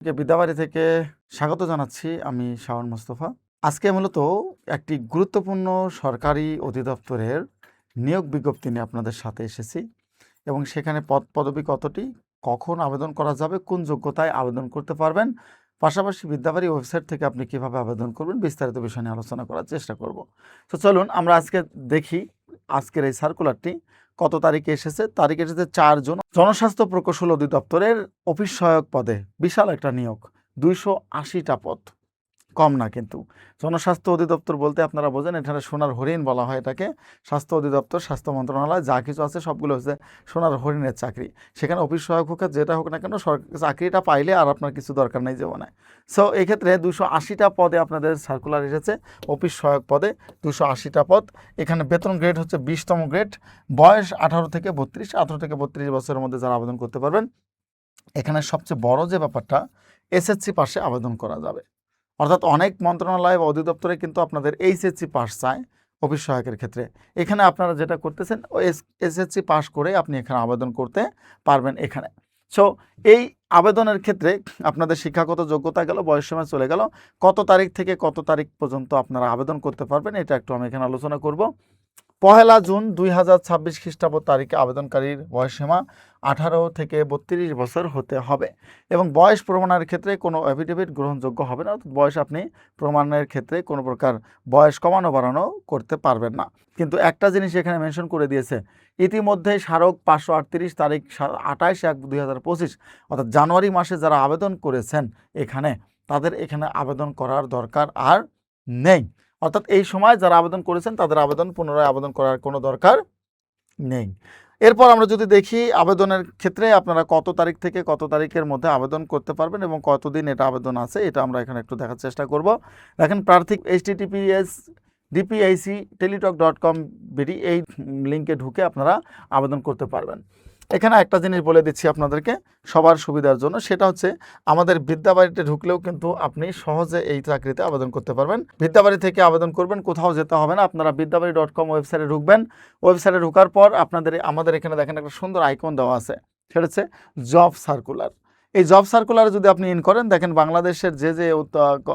বিদ্যাবাড়ি থেকে স্বাগত জানাচ্ছি। আমি শাওন মোস্তফা। আজকে মূলত একটি গুরুত্বপূর্ণ সরকারি অধিদপ্তরের নিয়োগ বিজ্ঞপ্তি নিয়ে আপনাদের সাথে এসেছি এবং সেখানে পদবি কতটি, কখন আবেদন করা যাবে, কোন যোগ্যতায় আবেদন করতে পারবেন, পাশাপাশি বিদ্যাবাড়ি ওয়েবসাইট থেকে আপনি কিভাবে আবেদন করবেন, বিস্তারিত বিষয় নিয়ে আলোচনা করার চেষ্টা করব। তো চলুন আমরা আজকে দেখি আজকের এই সার্কুলারটি কত তারিখে এসেছে। তারিখ এসেছে 4 জুন। জনস্বাস্থ্য প্রকৌশল অধিদপ্তরের অফিস সহায়ক পদে বিশাল একটা নিয়োগ, 280টা পদ, কম না কিন্তু। জনস্বাস্থ্য অধিদপ্তর বলতে আপনারা বোঝেন, এখানে সোনার হরিণ বলা হয় এটাকে। স্বাস্থ্য অধিদপ্তর, স্বাস্থ্য মন্ত্রণালয় যা কিছু আছে সবগুলো হচ্ছে সোনার হরিণের চাকরি। সেখানে অফিস সহায়ক হোক যেটা হোক না কেন, চাকরিটা পাইলে আর আপনার কিছু দরকার নেই জীবনে। সো এক্ষেত্রে 280টা পদে আপনাদের সার্কুলার এসেছে, অফিস সহায়ক পদে 280টা পদ। এখানে বেতন গ্রেড হচ্ছে 20তম গ্রেড। বয়স 18 থেকে 32 বছরের মধ্যে যারা আবেদন করতে পারবেন। এখানে সবচেয়ে বড় যে ব্যাপারটা, এসএসসি পাশে আবেদন করা যাবে। অর্থাৎ অনেক মন্ত্রণালয় বা অধিদপ্তরে কিন্তু আপনাদের এইচএসসি পাস চায় অফিস সহায়কের ক্ষেত্রে। এখানে আপনারা যেটা করতেছেন, এসএসসি পাস করে আপনি এখানে আবেদন করতে পারবেন এখানে। সো এই আবেদনের ক্ষেত্রে আপনাদের শিক্ষাগত যোগ্যতা গেল, বয়স সময় চলে গেল, কত তারিখ থেকে কত তারিখ পর্যন্ত আপনারা আবেদন করতে পারবেন এটা একটু আমি এখানে আলোচনা করব। 1 জুন 2026 খ্রিস্টাব্দ তারিখে আবেদনকারীর বয়সসীমা 18 থেকে 32 বছর হতে হবে এবং বয়স প্রমাণের ক্ষেত্রে কোনো অ্যাফিডেভিট গ্রহণযোগ্য হবে না। বয়স আপনি প্রমাণের ক্ষেত্রে কোনো প্রকার বয়স কমানো বাড়ানো করতে পারবেন না। কিন্তু একটা জিনিস এখানে মেনশন করে দিয়েছে, ইতিমধ্যে স্মারক 538 তারিখ 28/1/2025 অর্থাৎ জানুয়ারি মাসে যারা আবেদন করেছেন এখানে, তাদের এখানে আবেদন করার দরকার আর নেই। অর্থাৎ এই সময় যারা আবেদন করেছেন তাদের আবেদন পুনরায় আবেদন করার কোনো দরকার নেই। এরপর আমরা যদি দেখি আবেদনের ক্ষেত্রে আপনারা কত তারিখ থেকে কত তারিখের মধ্যে আবেদন করতে পারবেন এবং কতদিন এটা আবেদন আছে, এটা আমরা এখানে একটু দেখার চেষ্টা করব। দেখেন, প্রার্থী https://dpic.teletalk.com/bd এই লিঙ্কে ঢুকে আপনারা আবেদন করতে পারবেন। এখানে একটা জিনিস বলে দিচ্ছি আপনাদেরকে সবার সুবিধার জন্য, সেটা হচ্ছে আমাদের বিদ্যাবাড়িতে ঢুকলেও কিন্তু আপনি সহজে এই চাকরিতে আবেদন করতে পারবেন। বিদ্যাবাড়ি থেকে আবেদন করবেন, কোথাও যেতে হবে না। আপনারা বিদ্যাবাড়ি.com ওয়েবসাইটে ঢুকবেন। ওয়েবসাইটে ঢোকার পর আমাদের এখানে দেখেন একটা সুন্দর আইকন দেওয়া আছে, সেটা হচ্ছে জব সার্কুলার। এই জব সার্কুলারে যদি আপনি ইন করেন, দেখেন বাংলাদেশের যে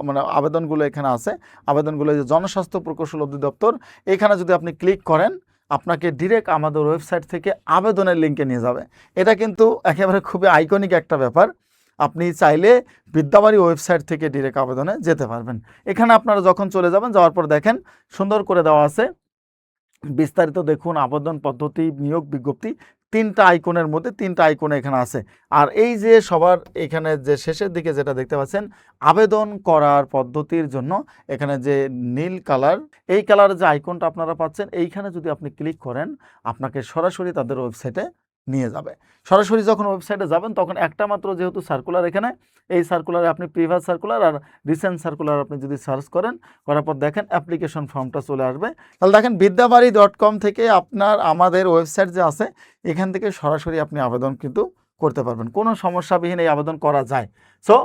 মানে আবেদনগুলো এখানে আছে, আবেদনগুলো যে জনস্বাস্থ্য প্রকৌশল অধিদপ্তর, এখানে যদি আপনি ক্লিক করেন আপনাকে ডিরেক্ট আমাদের ওয়েবসাইট থেকে আবেদনের লিঙ্কে নিয়ে যাবে। এটা কিন্তু একেবারে খুবই আইকনিক একটা ব্যাপার। আপনি চাইলে বিদ্যাবাড়ি ওয়েবসাইট থেকে ডিরেক্ট আবেদনে যেতে পারবেন। এখানে আপনারা যখন চলে যাবেন, যাওয়ার পর দেখেন সুন্দর করে দেওয়া আছে বিস্তারিত, দেখুন আবেদন পদ্ধতি, নিয়োগ বিজ্ঞপ্তি, 3টা আইকনের মধ্যে 3টা আইকন এখানে আছে। আর এই যে সবার এখানে যে শেষের দিকে যেটা দেখতে পাচ্ছেন, আবেদন করার পদ্ধতির জন্য এখানে যে নীল কালার, এই কালারের যে আইকনটা আপনারা পাচ্ছেন, এইখানে যদি আপনি ক্লিক করেন আপনাকে সরাসরি তাদের ওয়েবসাইটে নিয়ে যাবে। সরাসরি যখন ওয়েবসাইটে যাবেন তখন একটা মাত্র যেহেতু সার্কুলার, এখানে এই সার্কুলারে আপনি প্রিভিয়াস সার্কুলার আর রিসেন্ট সার্কুলার আপনি যদি সার্চ করার পর দেখেন অ্যাপ্লিকেশন ফর্মটা চলে আসবে। তাহলে দেখেন বিদ্যাবাড়ি.com থেকে আমাদের ওয়েবসাইট যে আছে এখান থেকে সরাসরি আপনি আবেদন কিন্তু করতে পারবেন, কোনো সমস্যাবিহীন এই আবেদন করা যায়। সো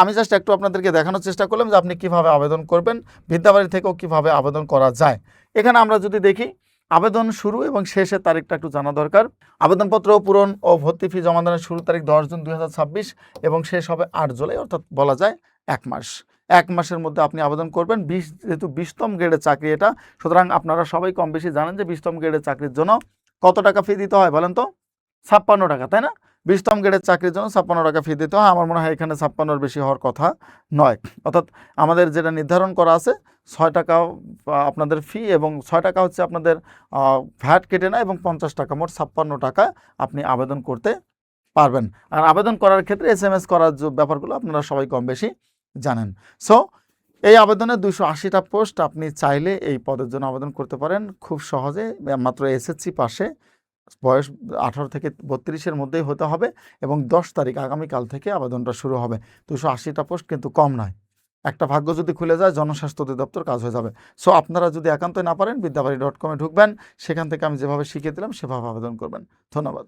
আমি জাস্ট একটু আপনাদেরকে দেখানোর চেষ্টা করলাম যে আপনি কিভাবে আবেদন করবেন, বিদ্যাবাড়ি থেকেও কিভাবে আবেদন করা যায়। এখানে আমরা যদি দেখি আবেদন শুরু এবং শেষের তারিখটা একটু জানা দরকার। আবেদনপত্র পূরণ ও ভর্তি ফি জমা দানের শুরু তারিখ 10 জুন 2026 এবং শেষ হবে 8 জুলাই, অর্থাৎ বলা যায় 1 মাস। 1 মাসের মধ্যে আপনি আবেদন করবেন। যেহেতু 20তম গ্রেডের চাকরি এটা, সুতরাং আপনারা সবাই কম বেশি জানেন যে 20তম গ্রেডের চাকরির জন্য কত টাকা ফি দিতে হয় বলেন তো? 56 টাকা, তাই না? 20তম গ্রেডের চাকরির জন্য 56 টাকা ফি দিতে হয়। আমার মনে হয় এখানে 56-র বেশি হওয়ার কথা নয়। অর্থাৎ আমাদের যেটা নির্ধারণ করা আছে 6 টাকা আপনাদের ফি এবং 6 টাকা হচ্ছে আপনাদের ভ্যাট কেটে নেয় এবং 50 টাকা, মোট 56 টাকা আপনি আবেদন করতে পারবেন। আর আবেদন করার ক্ষেত্রে SMS করার যে ব্যাপারগুলো আপনারা সবাই কম বেশি জানেন। সো এই আবেদনে 280টা পোস্ট, আপনি চাইলে এই পদের জন্য আবেদন করতে পারেন খুব সহজে। মাত্র এসএসসি পাশে, বয়স 18 থেকে 32-এর মধ্যেই হতে হবে এবং 10 তারিখ আগামীকাল থেকে আবেদনটা শুরু হবে। 280টা পোস্ট কিন্তু কম নয়। একটা ভাগ্য যদি খুলে যায়, জনস্বাস্থ্য অধিদপ্তর কাজ হয়ে যাবে। সো আপনারা যদি একান্তই না পারেন, বিদ্যাবাড়ি.com ঢুকবেন, সেখান থেকে আমি যেভাবে শিখিয়ে দিলাম সেভাবে আবেদন করবেন। ধন্যবাদ।